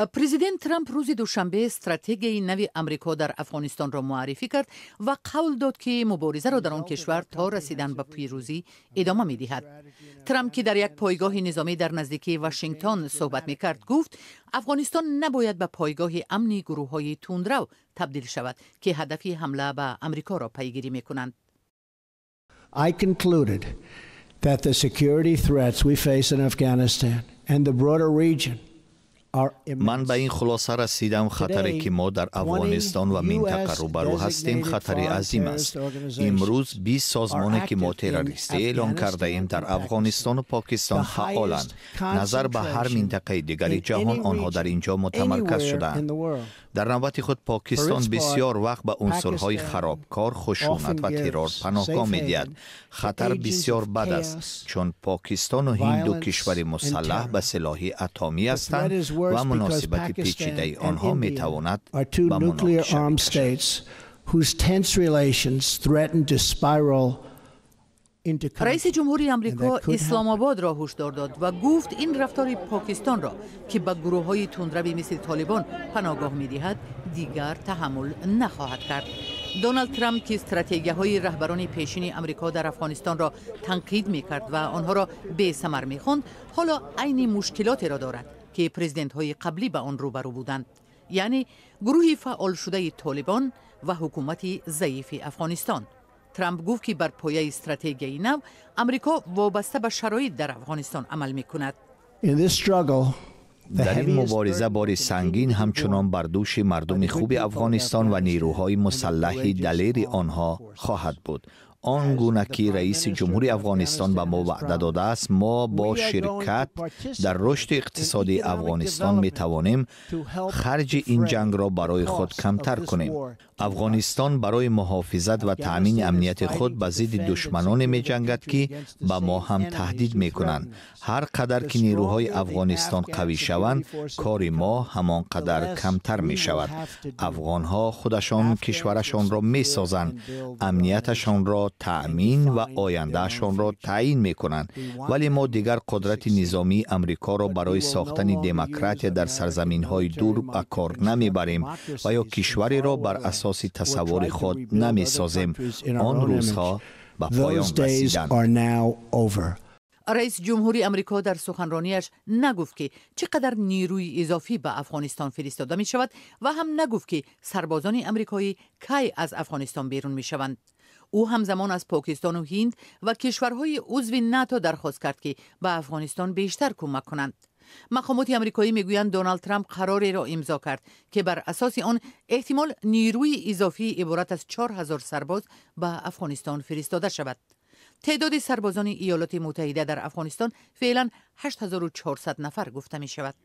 پرزیدنت ترامپ روز دوشنبه استراتژی نوی آمریکا در افغانستان را معرفی کرد و قول داد که مبارزه را در آن کشور تا رسیدن به پیروزی ادامه می دهد. ترامپ که در یک پایگاه نظامی در نزدیکی واشنگتن صحبت می کرد گفت افغانستان نباید به پایگاه امنی گروه‌های تندرو تبدیل شود که هدف حمله به آمریکا را پیگیری می کنند. I concluded that the security threats we face in Afghanistan and the broader region من به این خلاصه رسیدم خطری که ما در افغانستان و منطقه روبرو هستیم خطری عظیم است. امروز 20 سازمانی که ما تروریستی اعلام کرده ایم در افغانستان و پاکستان فعالند. نظر به هر منطقه دیگر جهان آنها در اینجا متمرکز شدند. در نوبت خود پاکستان بسیار وقت به عنصرهای خرابکار، خشونت و ترور پناهگاه می‌دهد. خطر بسیار بد است چون پاکستان و هند دو کشور مسلح به سلاح اتمی هستند و مناسبت پیچیده آنها میتواند به مناقشه رئیس جمهوری آمریکا اسلام آباد را هشدار داد و گفت این رفتار پاکستان را که به گروه‌های تندروی مثل طالبان پناهگاه می‌دهد دیگر تحمل نخواهد کرد. دونالد ترامپ که استراتژی‌های رهبران پیشین آمریکا در افغانستان را تنقید می‌کرد و آنها را بی‌ثمر می‌خواند، حالا عین مشکلاتی را دارد که پرزیدنت‌های قبلی به آن روبرو بودند، یعنی گروهی فعال شده طالبان و حکومت ضعیف افغانستان. ترامپ گفت که بر پایه استراتژی نو آمریکا وابسته به شرایط در افغانستان عمل می‌کند. در این مبارزه بار سنگین همچنان بر دوش مردم خوب افغانستان و نیروهای مسلح دلیر آنها خواهد بود. آن گونه که رئیس جمهوری افغانستان به ما وعده داده است، ما با شرکت در رشد اقتصادی افغانستان می توانیم خرج این جنگ را برای خود کمتر کنیم. افغانستان برای محافظت و تأمین امنیت خود به ضد دشمنان می جنگد که به ما هم تهدید می کنند. هر قدر که نیروهای افغانستان قوی شوند، کار ما همان قدر کمتر می شود. افغانها خودشان کشورشان را می سازند، امنیتشان را تأمین و آیندهشان را تعیین می کنند، ولی ما دیگر قدرت نظامی امریکا را برای ساختن دموکراسی در سرزمین های دور به کار نمی بریم و یا کشوری را بر اساس تصور خود نمی سازیم. آن روزها به پایان رسیدند. رئیس جمهوری آمریکا در سخنرانیش نگفت که چقدر نیروی اضافی به افغانستان فرستاده می شود و هم نگفت که سربازان آمریکایی کی از افغانستان بیرون می شوند. او همزمان از پاکستان و هند و کشورهای عضو ناتو درخواست کرد که به افغانستان بیشتر کمک کنند. مقامات آمریکایی میگویند دونالد ترامپ قراری را امضا کرد که بر اساس آن احتمال نیروی اضافی عبارت از 4000 سرباز به افغانستان فرستاده شود. تعداد سربازان ایالات متحده در افغانستان فعلا 8400 نفر گفته می شود.